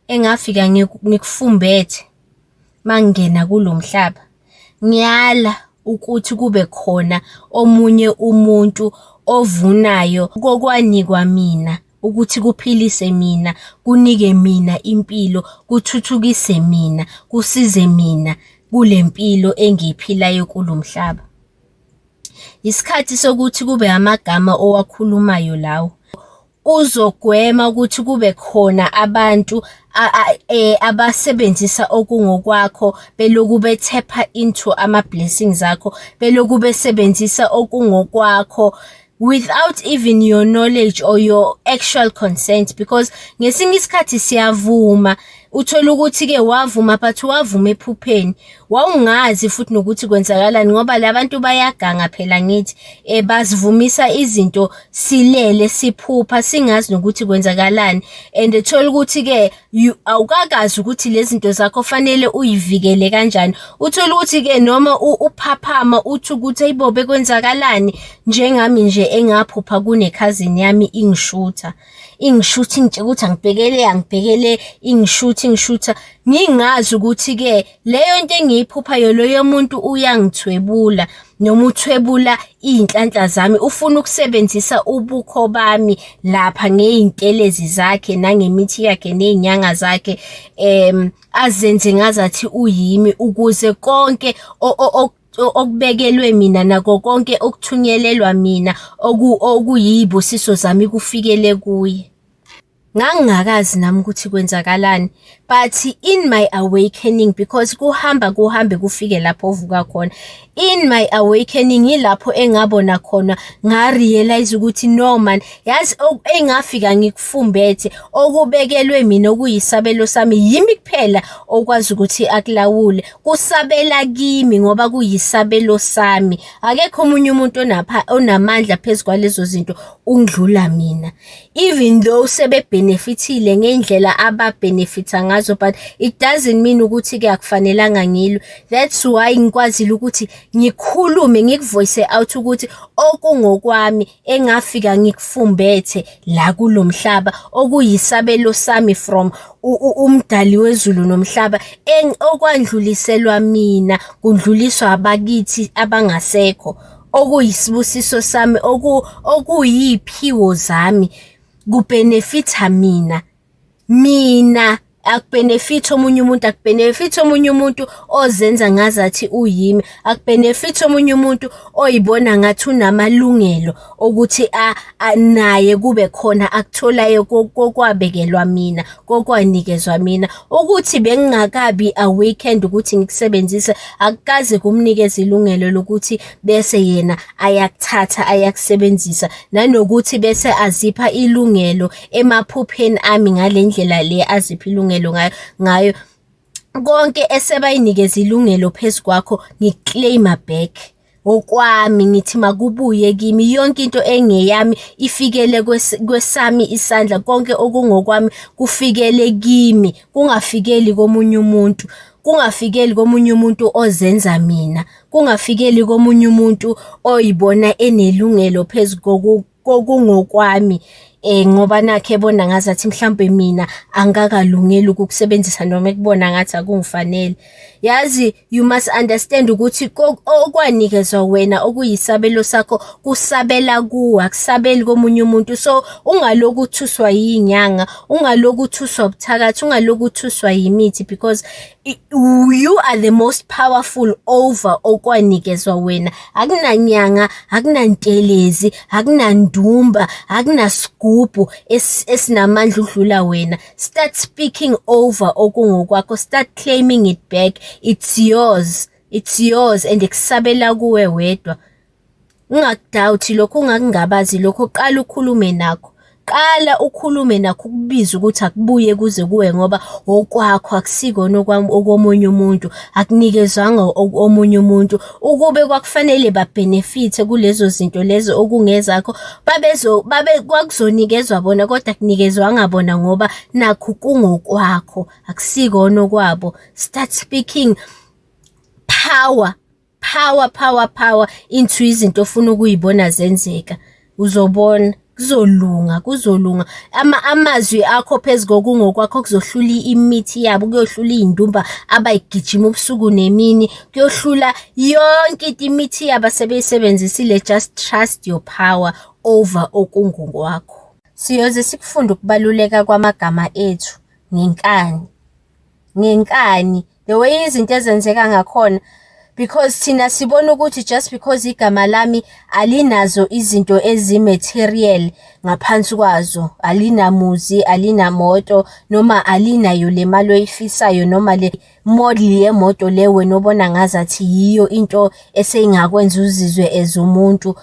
engafika ngikufumbethe mangena kulomhlaba, ngiyala ukuthi kube khona omunye umuntu ovunayo kokwanikwa mina ukuthi kuphilise mina, kunike mina impilo, kuthuthukise mina, kusize mina kule mpilo engiyiphilayo kulomhlaba. Isikhathi sokuthi kube amagama owakhulumayo lawo. Uzogwema ukuthi kube khona abantu abasebenzisa okungokwakho beloku bethepha into ama-blessings akho, beloku besebenzisa okungokwakho without even your knowledge or your actual consent, because ngesinye isikhathi siyavuma uthola ukuthi-ke wavuma but wavuma ephupheni, wawungazi futhi nokuthi kwenzakalani ngoba labantu bayaganga phela ngithi basivumisa izinto silele siphupha singazi nokuthi kwenzakalani, and thola ukuthi-ke awukakazi ukuthi lezi zinto zakho fanele uyivikele kanjani. Uthola ukuthi-ke noma uphaphama uthi ukuthi hayibo bekwenzakalani, njengami nje engaphupha kunekhazini yami ingishutha ingitshela ukuthi angibhekele ingishutha ngingazi ukuthi-ke leyo nto engiyiphuphayo loyo muntu uyangithwebula noma uthwebula iy'nhlanhla zami, ufuna ukusebenzisa ubukho bami lapha ngey'ntelezi zakhe nangemithi yakhe ney'nyanga zakhe, azenze ngazathi uyimi ukuze konke okubekelwe mina nako konke okuthunyelelwa mina okuyibusiso zami kufikele kuye. Ngangingakazi nami ukuthi kwenzakalani, but in my awakening, because kuhambe kufike lapho ovuka khona, in my awakening yilapho engabona khona nga-realize ukuthi no man, yazi engafika ngikufumbethe okubekelwe mina okuyisabelo sami yimi kuphela okwazi ukuthi akulawule, kusabela kimi ngoba kuyisabelo sami. Akekho omunye umuntu onamandla phezu kwalezo zinto ungidlula mina, even though sebebenefithile ngendlela ababenefitha ngazo, but it doesn't mean ukuthi-ke akufanelanga ngilwe. That's why ngikwazile ukuthi ngikhulume ngikuvoice out ukuthi okungokwami engafika ngikufumbethe la kulomhlaba okuyisabelo sami from umdali wezulu nomhlaba, okwandluliselwa mina kundluliswa abakithi abangasekho, okuyisibusiso sami, okuyiphiwo zami, kubenefitha mina akubenefitha omunye umuntu, akubenefitha omunye umuntu ozenza ngazathi uyimi, akubenefitha omunye umuntu oyibona ngathi unamalungelo ukuthi naye kube khona akutholayo kokwabekelwa mina, kokwanikezwa mina. Ukuthi bengingakabi awakened ukuthi ngikusebenzise, akukaze kumnikeza ilungelo lokuthi bese yena ayakuthatha ayakusebenzisa, nanokuthi bese azipha ilungelo emaphupheni ami ngalendlela le azipha ilungelo ngayo. Konke esebayinikeza ilungelo phezu kwakho ngiclaima back okwami, ngithi makubuye kimi, yonke into engeyami ifikele kwesami isandla, konke okungokwami kufikele kimi, kungafikeli komunye umuntu, kungafikeli komunye umuntu ozenza mina, kungafikeli komunye umuntu oyibona enelungelo phezu kokungokwami, ngoba nakhe ebona ngazathi mhlambe mina angakalungeli ukukusebenzisa noma ekubona ngathi akungifanele. Yazi, you must understand ukuthi okwanikezwa wena okuyisabelo sakho kusabela kuwe, akusabeli komunye umuntu. So ungaloku uthuswa yinyanga, ungaloku uthuswa ubuthakathi, ungaloku uthuswa yimithi, because you are the most powerful over okwanikezwa wena. Akunanyanga, akunantelezi, akunandumba, akunasigubhu esinamandla udlula wena. Start speaking over okungokwakho, start claiming it back. It's yours and kusabela kuwe wedwa. Ungakudoubt lokho, ungakungabazi lokho, qala ukhulume nakho. Qala ukhulume nakho ukubiza ukuthi akubuye kuze kuwe, ngoba okwakho akusikona okomunye umuntu, akunikezwanga omunye umuntu. Ukube kwakufanele babenefithe kulezo zinto lezo okungezakho, kwakuzonikezwa bona, kodwa kunikezwanga bona ngoba nakho kungokwakho, akusikona okwabo. Start speaking power into izinto ofuna ukuyibona zenzeka, uzobona. kuzolunga. Amazwi akho phezu kokungokwakho kuzohlula imithi yabo, kuyohlula iy'ndumba abayigijima ubusuku nemini, kuyohlula yonke into imithi yabo asebeyisebenzisile. Just trust your power over okungokwakho. Siyoze sikufunde ukubaluleka kwamagama ethu ngenkani, the way izinto ezenzeka ngakhona, because thina sibona ukuthi just because igama lami alinazo izinto ezi-material ngaphansi kwazo, alinamuzi, alinamoto, noma alinayo le mali oyifisayo, noma le model yemoto le wena obona ngazathi yiyo into eseyingakwenza uzizwe as umuntu,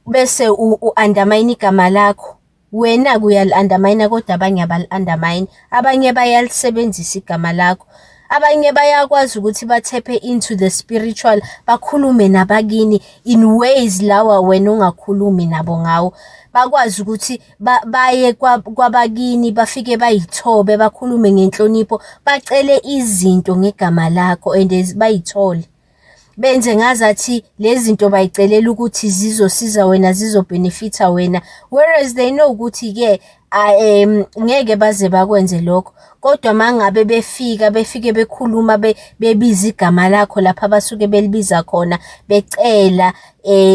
bese u-undermine igama lakho. Wena kuyali-undermine kodwa abanye abali-undermine. Abanye bayalisebenzisa igama lakho. Abanye bayakwazi ukuthi bathephe into the spiritual, bakhulume nabakini in ways lawa wena ungakhulumi nabo ngawo. Bakwazi ukuthi baye kwabakini, bafike bayithobe, bakhulume ngenhlonipho, bacele izinto ngegama lakho and bayithole. Benze ngazathi lezi zinto bayicelela ukuthi zizosiza wena, zizobhenefitha wena, whereas they know ukuthi-ke ngeke baze bakwenze lokho. Kodwa mangabe befike bekhuluma bebiza igama lakho lapha abasuke belibiza khona, becela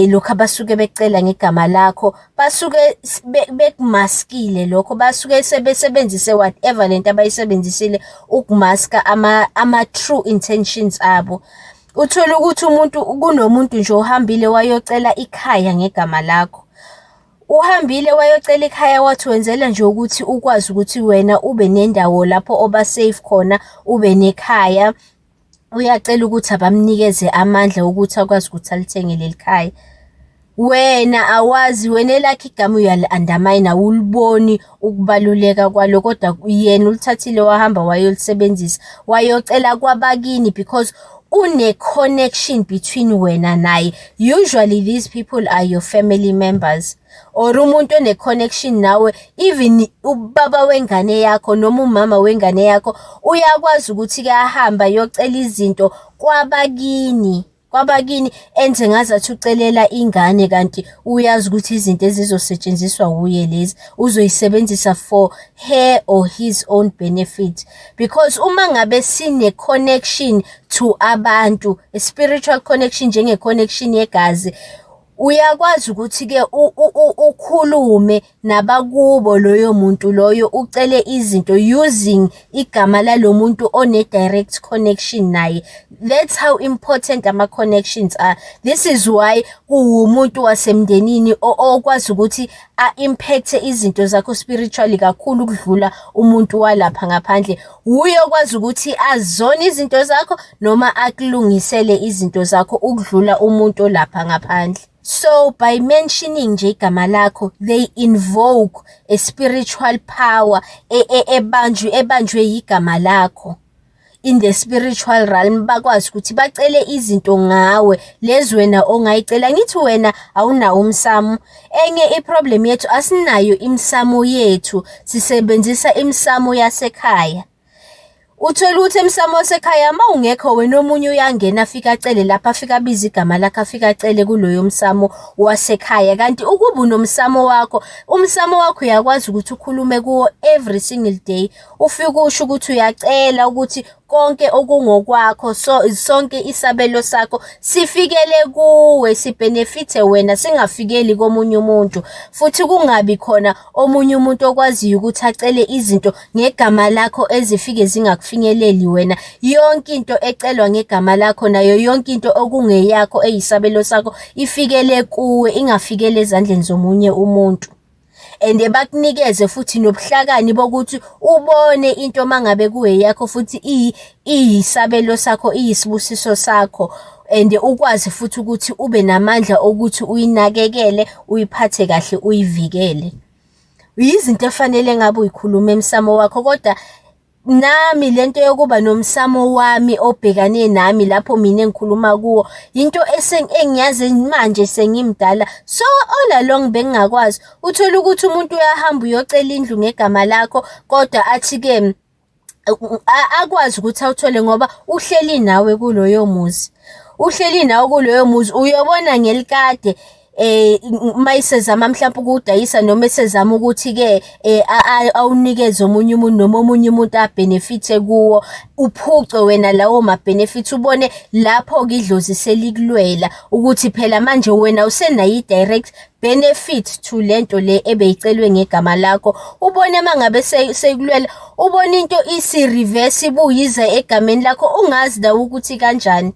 lokho abasuke becela ngegama lakho, basuke bekumaskile lokho, basuke sebesebenzise whatever lento abayisebenzisile ukumaska ama-true intentions abo. Uthola ukuthi kunomuntu nje uhambile wayocela ikhaya ngegama lakho. Uhambile wayocela ikhaya wathi wenzela nje ukuthi ukwazi ukuthi wena ube nendawo lapho oba safe khona, ube nekhaya. Uyacela ukuthi abamnikeze amandla ukuthi akwazi ukuthi alithenge leli khaya. Wena awazi, wena elakho igama uyali-undermine, awuliboni ukubaluleka kwalo, kodwa yena ulithathile wahamba wayolisebenzisa, wayocela kwabakini because une-connection between wena naye. Usually these people are your family members, or umuntu one-connection nawe, even ubaba wengane yakho noma umama wengane yakho uyakwazi ukuthi-ke ahamba yocela izinto kwabakini enze ngazathi ucelela ingane, kanti uyazi ukuthi izinto ezizosetshenziswa uye lezi uzoyisebenzisa for her or his own benefit. Because uma ngabe sine-connection to abantu, a spiritual connection njenge-connection yegazi, uyakwazi ukuthi-ke ukhulume nabakubo loyo muntu loyo, ucele izinto using igama lalo muntu one-direct connection naye. That's how important ama-connections are. This is why kuwumuntu wasemndenini okwazi ukuthi a-impacte izinto zakho spiritually kakhulu ukudlula umuntu walapha ngaphandle. Uyokwazi ukuthi azone izinto zakho noma akulungisele izinto zakho ukudlula umuntu olapha ngaphandle. So by mentioning nje igama lakho, they invoke a spiritual power ebanjwe igama lakho. In the spiritual realm bakwazi ukuthi bacele izinto ngawe lezi wena ongayicela. Ngithi wena awunawo umsamo. Enye iproblem yethu, asinayo imsamo yethu, sisebenzisa imsamo yasekhaya. Uthola ukuthi emsamo wasekhaya ma ungekho wena omunye uyangena afika acele lapha, afika abiza igama lakho, afika acele kuloyo msamo wasekhaya. Kanti ukuba unomsamo wakho, umsamo wakho uyakwazi ukuthi ukhulume kuwo every single day, ufike usho ukuthi uyacela ukuthi konke okungokwakho, sonke isabelo sakho sifikele kuwe, sibhenefithe wena, singafikeli komunye umuntu. Futhi kungabi khona omunye umuntu okwaziyo ukuthi acele izinto ngegama lakho ezifike zingakufinyeleli wena. Yonke into ecelwa ngegama lakho, nayo yonke into okungeyakho eyisabelo sakho, ifikele kuwe, ingafikele ezandleni zomunye umuntu. And bakunikeze futhi nobuhlakani bokuthi ubone into mangabe kuyeyakho futhi iyisabelo sakho, iyisibusiso sakho, and ukwazi futhi ukuthi ube namandla ukuthi uyinakekele, uyiphathe kahle, uyivikele. Yizinto efanele ngabe uyikhuluma emsamo wakho. Kodwa nami lento yokuba nomsamo wami obhekane nami lapho mina engikhuluma kuwo, into engiyazi manje sengimdala, so all along bengingakwazi. Uthola ukuthi umuntu uyahamba uyocela indlu ngegama lakho, kodwa athi-ke akwazi ukuthi awuthole ngoba uhleli nawe kuloyo muzi. Uhleli nawe kuloyo muzi, uyobona ngelikade mayisezama mhlawumbe ukudayisa noma esezama ukuthi-ke awunikeze omunye umuntu noma omunye umuntu abhenefithe kuwo, uphucwe wena lawo ma-benefit, ubone lapho-ke idlozi selikulwela ukuthi phela manje wena usenayo i-direct benefit to lento le ebeyicelwe ngegama lakho. Ubone mangabe sekulwela, ubone into isi-reverse ibuyiza egameni lakho, ungazi nawe ukuthi kanjani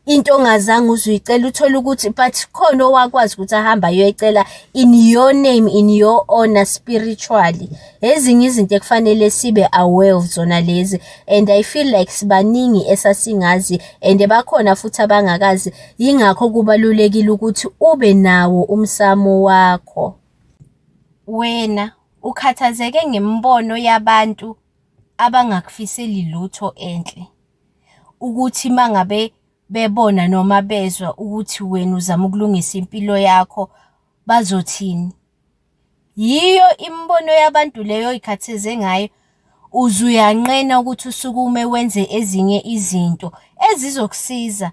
into ongazange uzuyicela, uthole ukuthi but khona owakwazi ukuthi ahamba ayoyicela in your name, in your honor spiritually. Ezinye izinto ekufanele sibe aware of zona lezi, and I feel like sibaningi esasingazi and bakhona futhi abangakazi. Yingakho kubalulekile ukuthi ube nawo umsamo wakho. Wena ukhathazeke ngembono yabantu abangakufiseli lutho enhle, ukuthi mangabe bebona noma bezwa ukuthi wena uzama ukulungisa impilo yakho bazothini. Yiyo imbono yabantu leyo ikhatheze ngayo, uzuyanqena ukuthi usukume wenze ezinye izinto ezizokusiza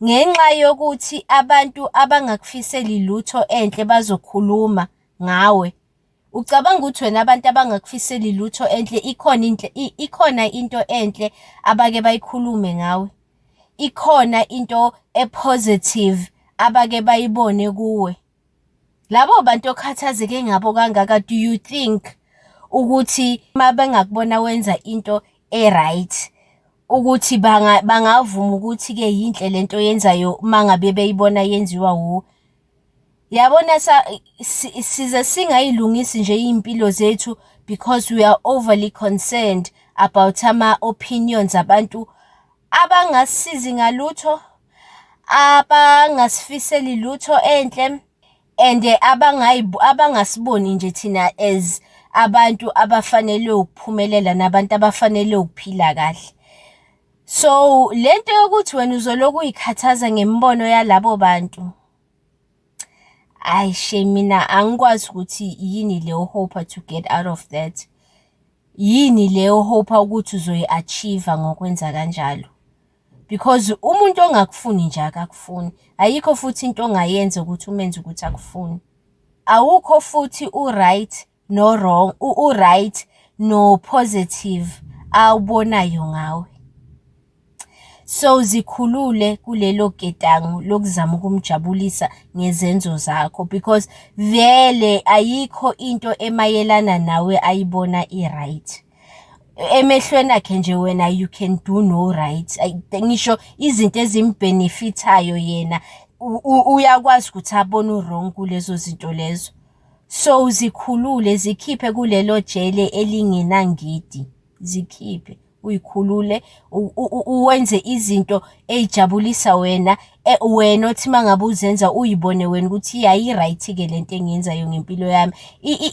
ngenxa yokuthi abantu abangakufiseli lutho enhle bazokhuluma ngawe. Ucabanga ukuthi wena abantu abangakufiseli lutho enhle ikhona into enhle abake bayikhulume ngawe? Ikhona into e-positive abake bayibone kuwe? Labo bantu okhathazeke ngabo kangaka, do you think ukuthi uma bengakubona wenza into e-right ukuthi bangavuma ukuthi-ke yinhle lento yenzayo mangabe beyibona yenziwa wuwe? Yabona size singayilungisi nje iy'mpilo zethu because we are overly concerned about ama-opinions abantu abangasisizi ngalutho, abangasifiseli lutho enhle, and abangasiboni nje thina as abantu abafanele ukuphumelela nabantu abafanele ukuphila kahle. So lento yokuthi wena uzoloku uyikhathaza ngembono yalabo bantu, mina angikwazi ukuthi yini leyo hope to get out of that. Yini leyo hope ukuthi uzoyi-achieve ngokwenza kanjalo? Because umuntu ongakufuni nje akakufuni. Ayikho futhi into ongayenza ukuthi umenze ukuthi akufuni. Awukho futhi u-right no wrong, u-right no positive awubonayo ngawe. So zikhulule kulelo gedangu lokuzama ukumjabulisa ngezenzo zakho, because vele ayikho into emayelana nawe ayibona i-right. Emehlweni akhe nje wena you can do no right. Ngisho izinto ezimbenefithayo yena uyakwazi ukuthi abone u-wrong kulezo zinto lezo. So zikhulule, zikhiphe kulelo jele elingenangidi, zikhiphe, uyikhulule, uwenze izinto ey'jabulisa wena, wena othi mangabe uzenza uyibone wena ukuthi yayi-right-ke lento engiyenzayo ngempilo yami.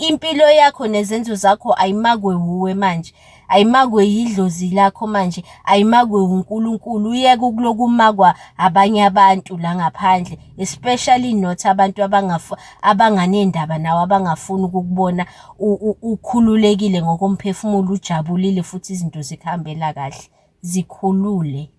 Impilo yakho nezenzo zakho ayimakwe wuwe manje, ayimakwe yidlozi lakho manje, ayimakwe uNkulunkulu. Uyeke ukuloku makwa abanye abantu la ngaphandle, especially not abantu abanganendaba nawe, abangafuni ukukubona ukhululekile ngokomphefumulo, ujabulile futhi izinto zikhambela kahle. Zikhulule.